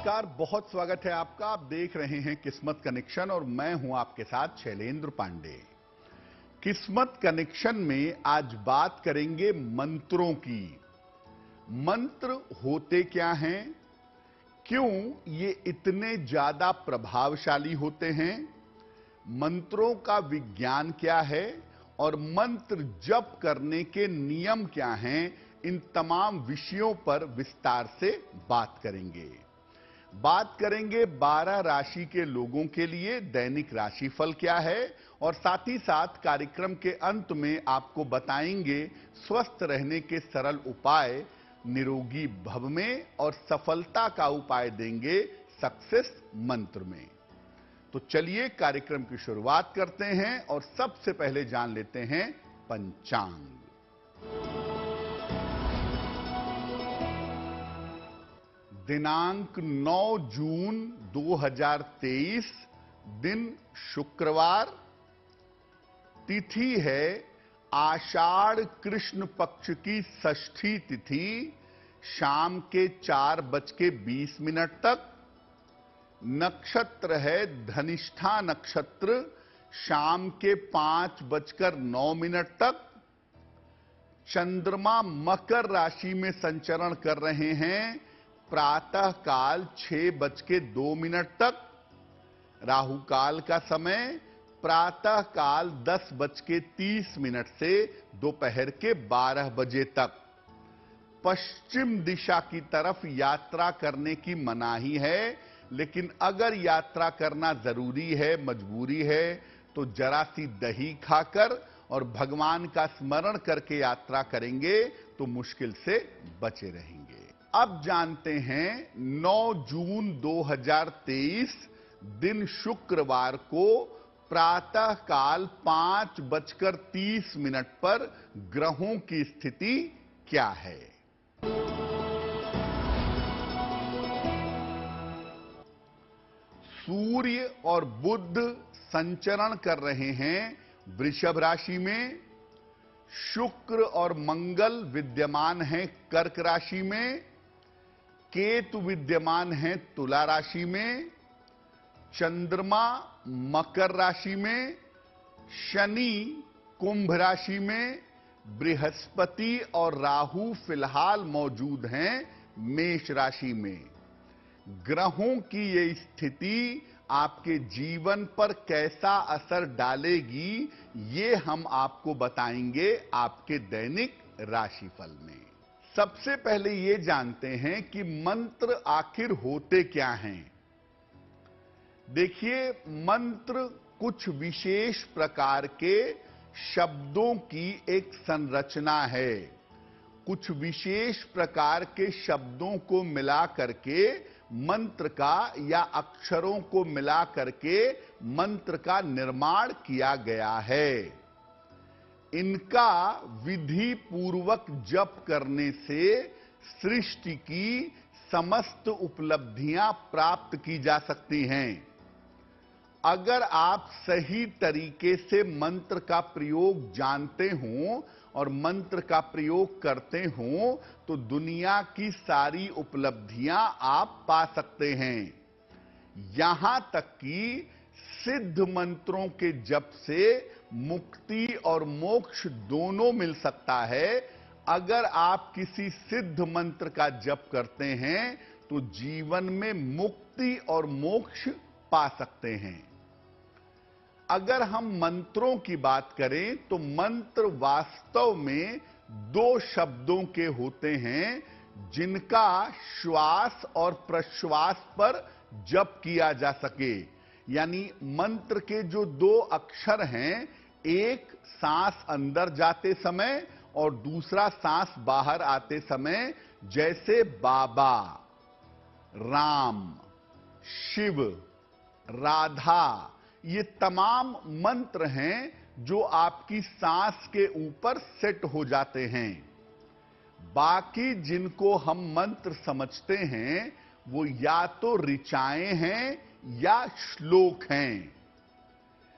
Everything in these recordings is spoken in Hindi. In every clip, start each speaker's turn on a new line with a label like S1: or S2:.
S1: नमस्कार, बहुत स्वागत है आपका। आप देख रहे हैं किस्मत कनेक्शन और मैं हूं आपके साथ शैलेंद्र पांडे। किस्मत कनेक्शन में आज बात करेंगे मंत्रों की। मंत्र होते क्या हैं, क्यों ये इतने ज्यादा प्रभावशाली होते हैं, मंत्रों का विज्ञान क्या है और मंत्र जप करने के नियम क्या हैं, इन तमाम विषयों पर विस्तार से बात करेंगे। बात करेंगे 12 राशि के लोगों के लिए दैनिक राशिफल क्या है और साथ ही साथ कार्यक्रम के अंत में आपको बताएंगे स्वस्थ रहने के सरल उपाय निरोगी भव में और सफलता का उपाय देंगे सक्सेस मंत्र में। तो चलिए कार्यक्रम की शुरुआत करते हैं और सबसे पहले जान लेते हैं पंचांग। दिनांक 9 जून 2023, दिन शुक्रवार, तिथि है आषाढ़ कृष्ण पक्ष की षष्ठी तिथि, शाम के 4:20 तक। नक्षत्र है धनिष्ठा नक्षत्र, शाम के 5:09 तक। चंद्रमा मकर राशि में संचरण कर रहे हैं, प्रातः काल 6:02 तक। राहु काल का समय प्रातः काल 10:30 से दोपहर के 12 बजे तक। पश्चिम दिशा की तरफ यात्रा करने की मनाही है, लेकिन अगर यात्रा करना जरूरी है, मजबूरी है, तो जरा सी दही खाकर और भगवान का स्मरण करके यात्रा करेंगे तो मुश्किल से बचे रहेंगे। अब जानते हैं 9 जून 2023, दिन शुक्रवार को प्रातः काल 5:30 पर ग्रहों की स्थिति क्या है। सूर्य और बुध संचरण कर रहे हैं वृषभ राशि में। शुक्र और मंगल विद्यमान हैं कर्क राशि में। केतु विद्यमान है तुला राशि में। चंद्रमा मकर राशि में। शनि कुंभ राशि में। बृहस्पति और राहु फिलहाल मौजूद हैं मेष राशि में। ग्रहों की ये स्थिति आपके जीवन पर कैसा असर डालेगी, ये हम आपको बताएंगे आपके दैनिक राशिफल में। सबसे पहले ये जानते हैं कि मंत्र आखिर होते क्या हैं। देखिए, मंत्र कुछ विशेष प्रकार के शब्दों की एक संरचना है। कुछ विशेष प्रकार के शब्दों को मिला करके मंत्र का या अक्षरों को मिला करके मंत्र का निर्माण किया गया है। इनका विधि पूर्वक जप करने से सृष्टि की समस्त उपलब्धियां प्राप्त की जा सकती हैं। अगर आप सही तरीके से मंत्र का प्रयोग जानते हो और मंत्र का प्रयोग करते हो तो दुनिया की सारी उपलब्धियां आप पा सकते हैं। यहां तक कि सिद्ध मंत्रों के जप से मुक्ति और मोक्ष दोनों मिल सकता है। अगर आप किसी सिद्ध मंत्र का जप करते हैं तो जीवन में मुक्ति और मोक्ष पा सकते हैं। अगर हम मंत्रों की बात करें तो मंत्र वास्तव में 2 शब्दों के होते हैं, जिनका श्वास और प्रश्वास पर जप किया जा सके। यानी मंत्र के जो 2 अक्षर हैं, एक सांस अंदर जाते समय और दूसरा सांस बाहर आते समय, जैसे बाबा, राम, शिव, राधा, ये तमाम मंत्र हैं जो आपकी सांस के ऊपर सेट हो जाते हैं। बाकी जिनको हम मंत्र समझते हैं वो या तो ऋचाएं हैं या श्लोक हैं।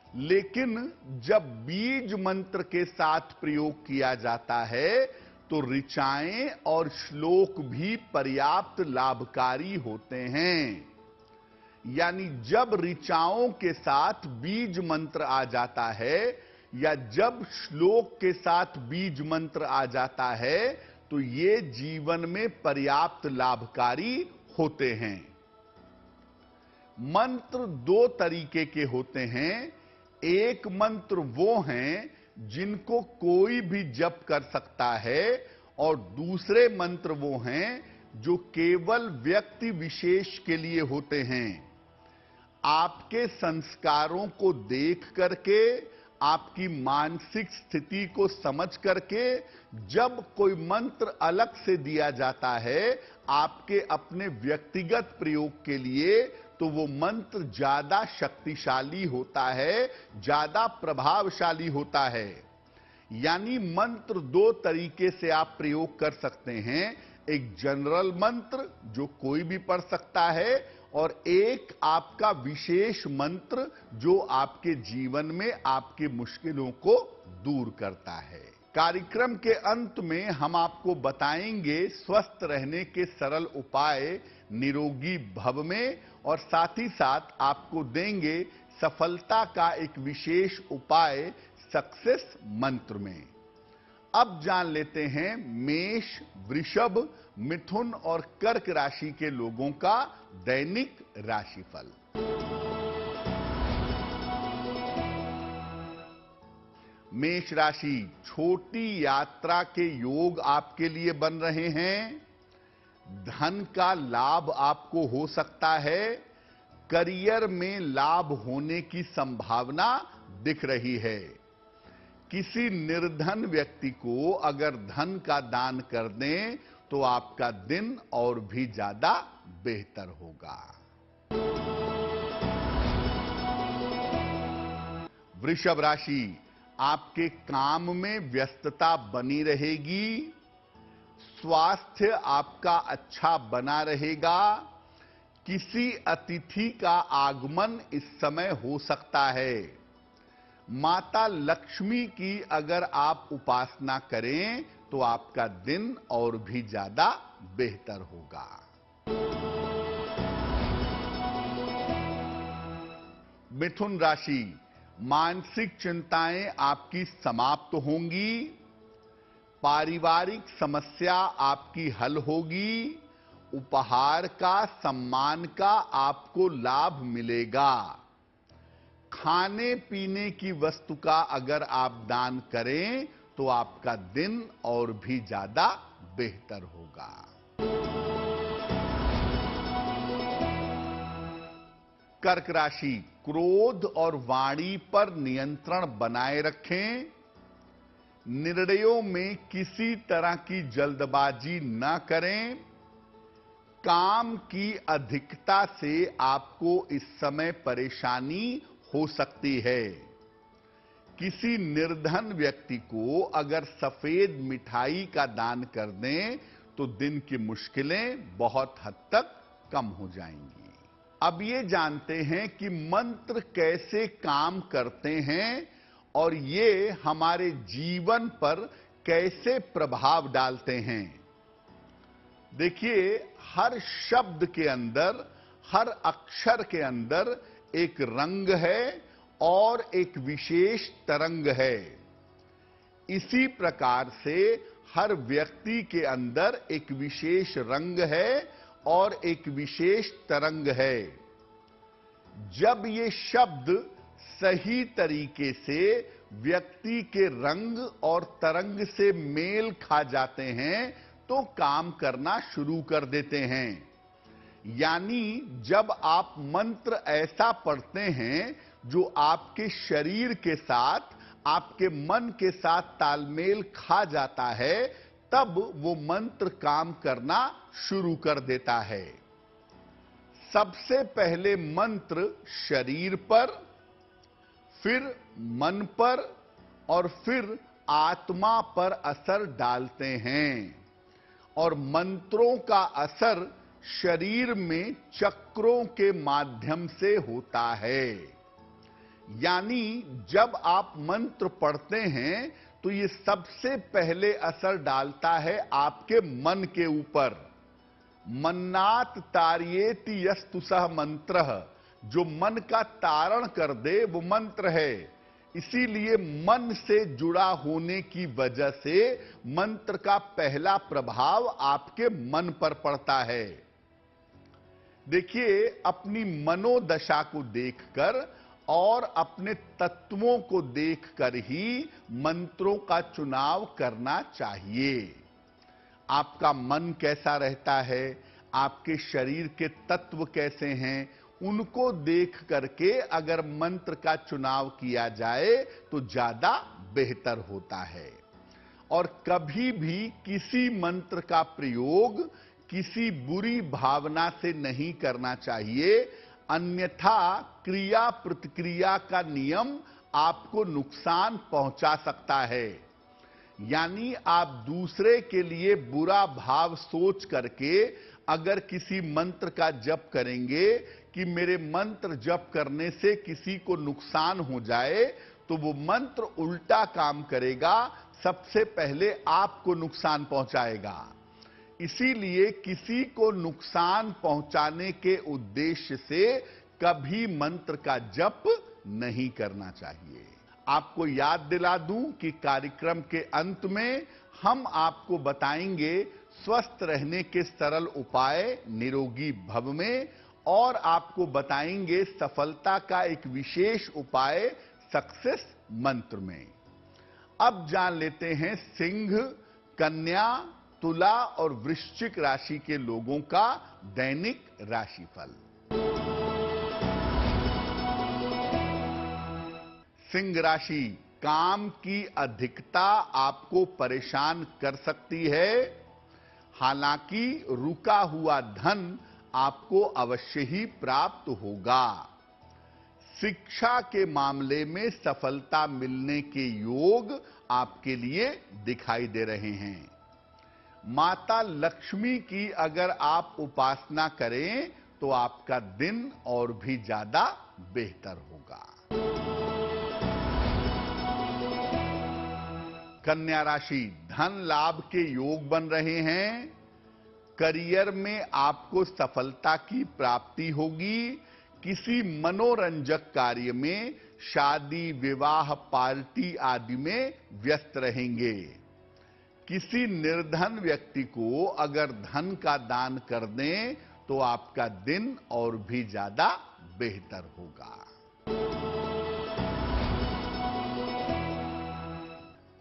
S1: लेकिन जब बीज मंत्र के साथ प्रयोग किया जाता है तो ऋचाएं और श्लोक भी पर्याप्त लाभकारी होते हैं। यानी जब ऋचाओं के साथ बीज मंत्र आ जाता है या जब श्लोक के साथ बीज मंत्र आ जाता है तो ये जीवन में पर्याप्त लाभकारी होते हैं। मंत्र दो तरीके के होते हैं। एक मंत्र वो हैं जिनको कोई भी जप कर सकता है और दूसरे मंत्र वो हैं जो केवल व्यक्ति विशेष के लिए होते हैं। आपके संस्कारों को देख करके, आपकी मानसिक स्थिति को समझ करके जब कोई मंत्र अलग से दिया जाता है आपके अपने व्यक्तिगत प्रयोग के लिए, तो वो मंत्र ज्यादा शक्तिशाली होता है, ज्यादा प्रभावशाली होता है। यानी मंत्र दो तरीके से आप प्रयोग कर सकते हैं। एक जनरल मंत्र जो कोई भी पढ़ सकता है और एक आपका विशेष मंत्र जो आपके जीवन में आपकी मुश्किलों को दूर करता है। कार्यक्रम के अंत में हम आपको बताएंगे स्वस्थ रहने के सरल उपाय निरोगी भव में, और साथ ही साथ आपको देंगे सफलता का एक विशेष उपाय सक्सेस मंत्र में। अब जान लेते हैं मेष, वृषभ, मिथुन और कर्क राशि के लोगों का दैनिक राशिफल। मेष राशि, छोटी यात्रा के योग आपके लिए बन रहे हैं। धन का लाभ आपको हो सकता है। करियर में लाभ होने की संभावना दिख रही है। किसी निर्धन व्यक्ति को अगर धन का दान कर दें तो आपका दिन और भी ज्यादा बेहतर होगा। वृषभ राशि, आपके काम में व्यस्तता बनी रहेगी। स्वास्थ्य आपका अच्छा बना रहेगा। किसी अतिथि का आगमन इस समय हो सकता है। माता लक्ष्मी की अगर आप उपासना करें तो आपका दिन और भी ज्यादा बेहतर होगा। मिथुन राशि, मानसिक चिंताएं आपकी समाप्त होंगी। पारिवारिक समस्या आपकी हल होगी। उपहार का, सम्मान का आपको लाभ मिलेगा। खाने पीने की वस्तु का अगर आप दान करें तो आपका दिन और भी ज्यादा बेहतर होगा। कर्क राशि, क्रोध और वाणी पर नियंत्रण बनाए रखें। निर्णयों में किसी तरह की जल्दबाजी न करें। काम की अधिकता से आपको इस समय परेशानी हो सकती है। किसी निर्धन व्यक्ति को अगर सफेद मिठाई का दान कर दें तो दिन की मुश्किलें बहुत हद तक कम हो जाएंगी। अब ये जानते हैं कि मंत्र कैसे काम करते हैं और ये हमारे जीवन पर कैसे प्रभाव डालते हैं। देखिए, हर शब्द के अंदर, हर अक्षर के अंदर एक रंग है और एक विशेष तरंग है। इसी प्रकार से हर व्यक्ति के अंदर एक विशेष रंग है और एक विशेष तरंग है। जब ये शब्द सही तरीके से व्यक्ति के रंग और तरंग से मेल खा जाते हैं तो काम करना शुरू कर देते हैं। यानी जब आप मंत्र ऐसा पढ़ते हैं जो आपके शरीर के साथ, आपके मन के साथ तालमेल खा जाता है, तब वो मंत्र काम करना शुरू कर देता है। सबसे पहले मंत्र शरीर पर, फिर मन पर और फिर आत्मा पर असर डालते हैं और मंत्रों का असर शरीर में चक्रों के माध्यम से होता है। यानी जब आप मंत्र पढ़ते हैं तो ये सबसे पहले असर डालता है आपके मन के ऊपर। मन्नात तारयेति यस्तु सह मंत्र, जो मन का तारण कर दे वो मंत्र है। इसीलिए मन से जुड़ा होने की वजह से मंत्र का पहला प्रभाव आपके मन पर पड़ता है। देखिए, अपनी मनोदशा को देखकर और अपने तत्वों को देखकर ही मंत्रों का चुनाव करना चाहिए। आपका मन कैसा रहता है, आपके शरीर के तत्व कैसे हैं, उनको देख करके अगर मंत्र का चुनाव किया जाए तो ज्यादा बेहतर होता है। और कभी भी किसी मंत्र का प्रयोग किसी बुरी भावना से नहीं करना चाहिए, अन्यथा क्रिया प्रतिक्रिया का नियम आपको नुकसान पहुंचा सकता है। यानी आप दूसरे के लिए बुरा भाव सोच करके अगर किसी मंत्र का जप करेंगे कि मेरे मंत्र जप करने से किसी को नुकसान हो जाए, तो वो मंत्र उल्टा काम करेगा, सबसे पहले आपको नुकसान पहुंचाएगा। इसीलिए किसी को नुकसान पहुंचाने के उद्देश्य से कभी मंत्र का जप नहीं करना चाहिए। आपको याद दिला दूं कि कार्यक्रम के अंत में हम आपको बताएंगे स्वस्थ रहने के सरल उपाय निरोगी भव में, और आपको बताएंगे सफलता का एक विशेष उपाय सक्सेस मंत्र में। अब जान लेते हैं सिंह, कन्या, तुला और वृश्चिक राशि के लोगों का दैनिक राशिफल। सिंह राशि, काम की अधिकता आपको परेशान कर सकती है, हालांकि रुका हुआ धन आपको अवश्य ही प्राप्त होगा। शिक्षा के मामले में सफलता मिलने के योग आपके लिए दिखाई दे रहे हैं। माता लक्ष्मी की अगर आप उपासना करें तो आपका दिन और भी ज्यादा बेहतर होगा। कन्या राशि, धन लाभ के योग बन रहे हैं, करियर में आपको सफलता की प्राप्ति होगी, किसी मनोरंजक कार्य में, शादी विवाह पार्टी आदि में व्यस्त रहेंगे। किसी निर्धन व्यक्ति को अगर धन का दान कर दें तो आपका दिन और भी ज्यादा बेहतर होगा।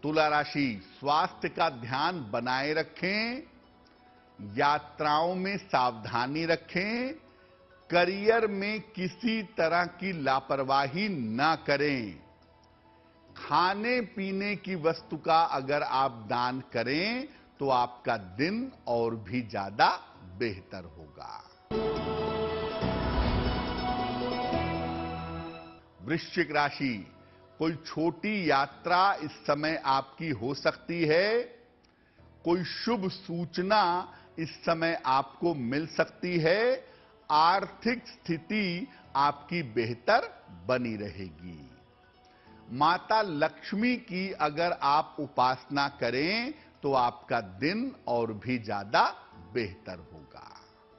S1: तुला राशि, स्वास्थ्य का ध्यान बनाए रखें, यात्राओं में सावधानी रखें, करियर में किसी तरह की लापरवाही ना करें। खाने पीने की वस्तु का अगर आप दान करें तो आपका दिन और भी ज्यादा बेहतर होगा। वृश्चिक राशि, कोई छोटी यात्रा इस समय आपकी हो सकती है, कोई शुभ सूचना इस समय आपको मिल सकती है, आर्थिक स्थिति आपकी बेहतर बनी रहेगी। माता लक्ष्मी की अगर आप उपासना करें तो आपका दिन और भी ज्यादा बेहतर होगा।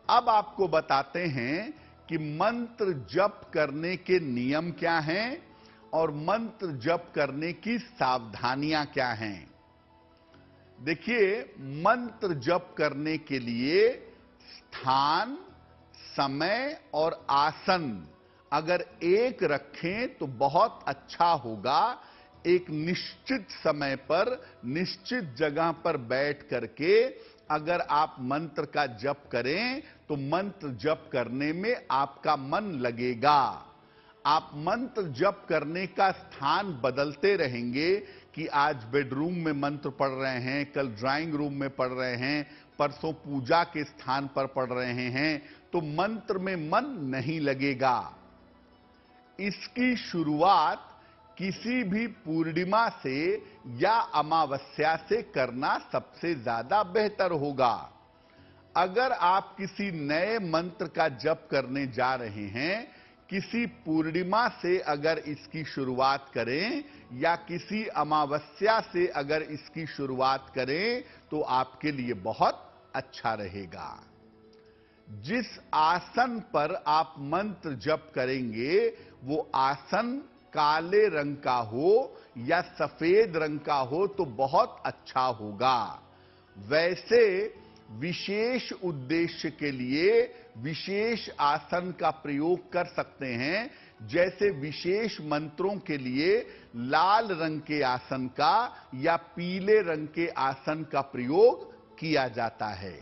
S1: अब आपको बताते हैं कि मंत्र जप करने के नियम क्या हैं और मंत्र जप करने की सावधानियां क्या हैं। देखिए, मंत्र जप करने के लिए स्थान, समय और आसन अगर एक रखें तो बहुत अच्छा होगा। एक निश्चित समय पर निश्चित जगह पर बैठ करके अगर आप मंत्र का जप करें तो मंत्र जप करने में आपका मन लगेगा। आप मंत्र जप करने का स्थान बदलते रहेंगे कि आज बेडरूम में मंत्र पढ़ रहे हैं, कल ड्राइंग रूम में पढ़ रहे हैं, परसों पूजा के स्थान पर पढ़ रहे हैं, तो मंत्र में मन नहीं लगेगा। इसकी शुरुआत किसी भी पूर्णिमा से या अमावस्या से करना सबसे ज्यादा बेहतर होगा। अगर आप किसी नए मंत्र का जप करने जा रहे हैं, किसी पूर्णिमा से अगर इसकी शुरुआत करें या किसी अमावस्या से अगर इसकी शुरुआत करें तो आपके लिए बहुत अच्छा रहेगा। जिस आसन पर आप मंत्र जप करेंगे वो आसन काले रंग का हो या सफेद रंग का हो तो बहुत अच्छा होगा। वैसे विशेष उद्देश्य के लिए विशेष आसन का प्रयोग कर सकते हैं, जैसे विशेष मंत्रों के लिए लाल रंग के आसन का या पीले रंग के आसन का प्रयोग किया जाता है।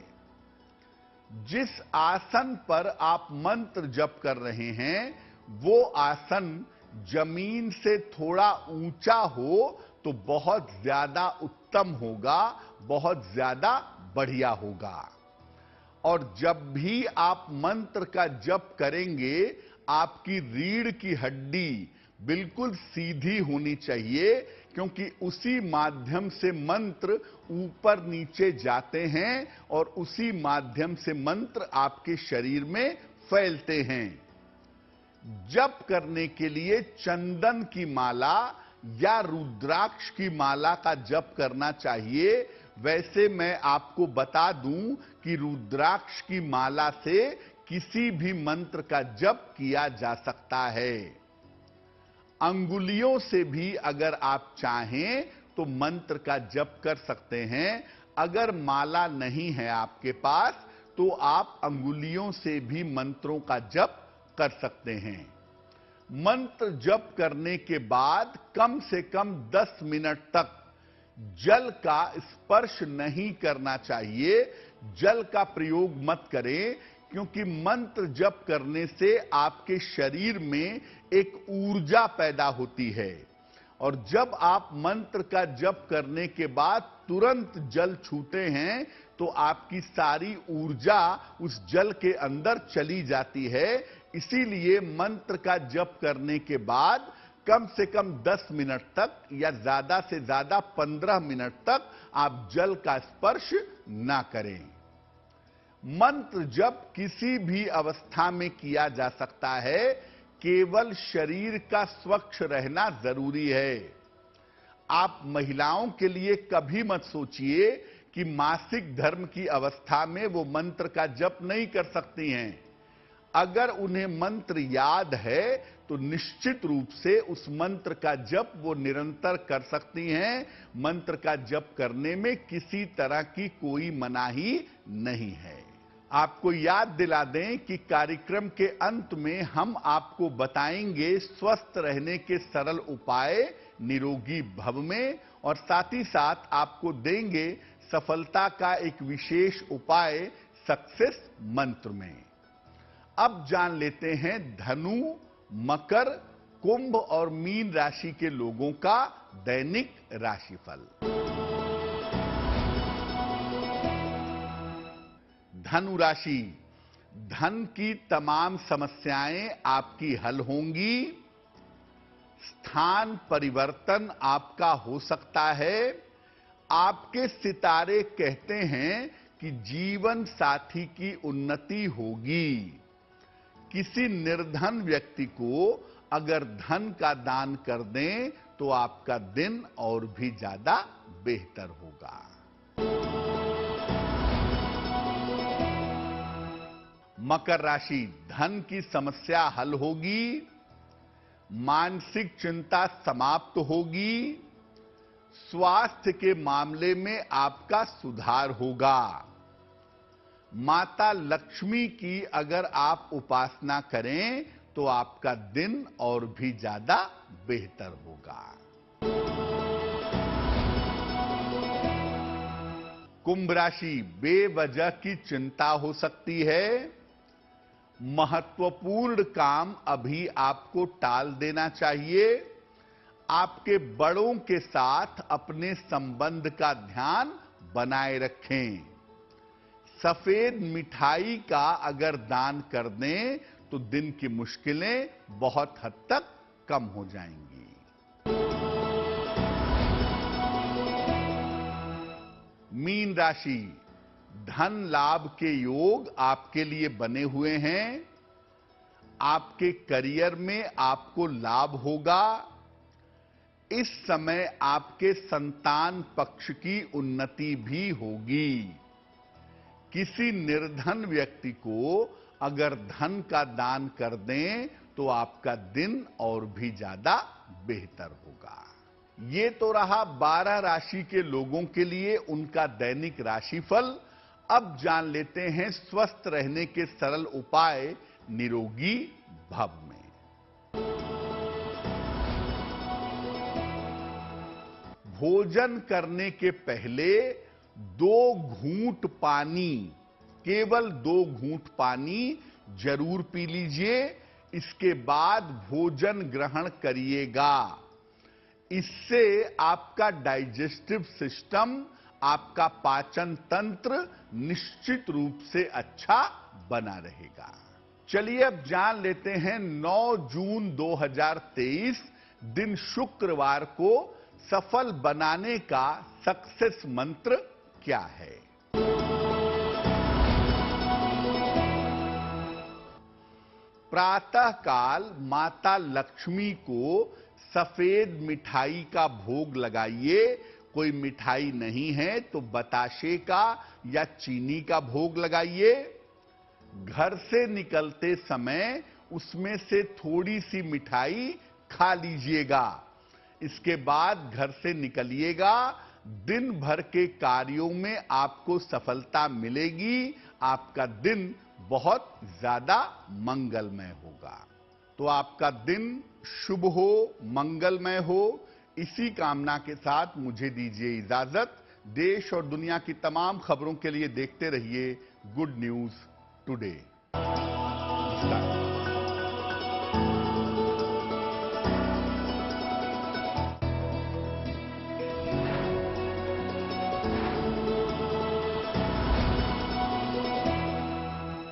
S1: जिस आसन पर आप मंत्र जप कर रहे हैं वो आसन जमीन से थोड़ा ऊंचा हो तो बहुत ज्यादा उत्तम होगा, बहुत ज्यादा बढ़िया होगा। और जब भी आप मंत्र का जप करेंगे आपकी रीढ़ की हड्डी बिल्कुल सीधी होनी चाहिए, क्योंकि उसी माध्यम से मंत्र ऊपर नीचे जाते हैं और उसी माध्यम से मंत्र आपके शरीर में फैलते हैं। जप करने के लिए चंदन की माला या रुद्राक्ष की माला का जप करना चाहिए। वैसे मैं आपको बता दूं कि रुद्राक्ष की माला से किसी भी मंत्र का जप किया जा सकता है। अंगुलियों से भी अगर आप चाहें तो मंत्र का जप कर सकते हैं। अगर माला नहीं है आपके पास तो आप अंगुलियों से भी मंत्रों का जप कर सकते हैं। मंत्र जप करने के बाद कम से कम 10 मिनट तक जल का स्पर्श नहीं करना चाहिए। जल का प्रयोग मत करें, क्योंकि मंत्र जप करने से आपके शरीर में एक ऊर्जा पैदा होती है और जब आप मंत्र का जप करने के बाद तुरंत जल छूते हैं तो आपकी सारी ऊर्जा उस जल के अंदर चली जाती है। इसीलिए मंत्र का जप करने के बाद कम से कम 10 मिनट तक या ज्यादा से ज्यादा 15 मिनट तक आप जल का स्पर्श ना करें। मंत्र जप किसी भी अवस्था में किया जा सकता है, केवल शरीर का स्वच्छ रहना जरूरी है। आप महिलाओं के लिए कभी मत सोचिए कि मासिक धर्म की अवस्था में वो मंत्र का जप नहीं कर सकती हैं। अगर उन्हें मंत्र याद है तो निश्चित रूप से उस मंत्र का जप वो निरंतर कर सकती हैं। मंत्र का जप करने में किसी तरह की कोई मनाही नहीं है। आपको याद दिला दें कि कार्यक्रम के अंत में हम आपको बताएंगे स्वस्थ रहने के सरल उपाय निरोगी भव में, और साथ ही साथ आपको देंगे सफलता का एक विशेष उपाय सक्सेस मंत्र में। अब जान लेते हैं धनु, मकर, कुंभ और मीन राशि के लोगों का दैनिक राशिफल। धनु राशि, धन की तमाम समस्याएं आपकी हल होंगी। स्थान परिवर्तन आपका हो सकता है। आपके सितारे कहते हैं कि जीवन साथी की उन्नति होगी। किसी निर्धन व्यक्ति को अगर धन का दान कर दें तो आपका दिन और भी ज्यादा बेहतर होगा। मकर राशि, धन की समस्या हल होगी। मानसिक चिंता समाप्त होगी। स्वास्थ्य के मामले में आपका सुधार होगा। माता लक्ष्मी की अगर आप उपासना करें तो आपका दिन और भी ज्यादा बेहतर होगा। कुंभ राशि, बेवजह की चिंता हो सकती है। महत्वपूर्ण काम अभी आपको टाल देना चाहिए। आपके बड़ों के साथ अपने संबंध का ध्यान बनाए रखें। सफेद मिठाई का अगर दान कर दें तो दिन की मुश्किलें बहुत हद तक कम हो जाएंगी। मीन राशि, धन लाभ के योग आपके लिए बने हुए हैं। आपके करियर में आपको लाभ होगा। इस समय आपके संतान पक्ष की उन्नति भी होगी। किसी निर्धन व्यक्ति को अगर धन का दान कर दें तो आपका दिन और भी ज्यादा बेहतर होगा। ये तो रहा 12 राशि के लोगों के लिए उनका दैनिक राशिफल। अब जान लेते हैं स्वस्थ रहने के सरल उपाय निरोगी भव में। भोजन करने के पहले 2 घूंट पानी, केवल 2 घूंट पानी जरूर पी लीजिए। इसके बाद भोजन ग्रहण करिएगा। इससे आपका डाइजेस्टिव सिस्टम, आपका पाचन तंत्र निश्चित रूप से अच्छा बना रहेगा। चलिए अब जान लेते हैं 9 जून 2023 दिन शुक्रवार को सफल बनाने का सक्सेस मंत्र क्या है। प्रातःकाल माता लक्ष्मी को सफेद मिठाई का भोग लगाइए। कोई मिठाई नहीं है तो बताशे का या चीनी का भोग लगाइए। घर से निकलते समय उसमें से थोड़ी सी मिठाई खा लीजिएगा। इसके बाद घर से निकलिएगा। दिन भर के कार्यों में आपको सफलता मिलेगी। आपका दिन बहुत ज्यादा मंगलमय होगा। तो आपका दिन शुभ हो, मंगलमय हो। इसी कामना के साथ मुझे दीजिए इजाजत। देश और दुनिया की तमाम खबरों के लिए देखते रहिए गुड न्यूज टुडे। नमस्कार।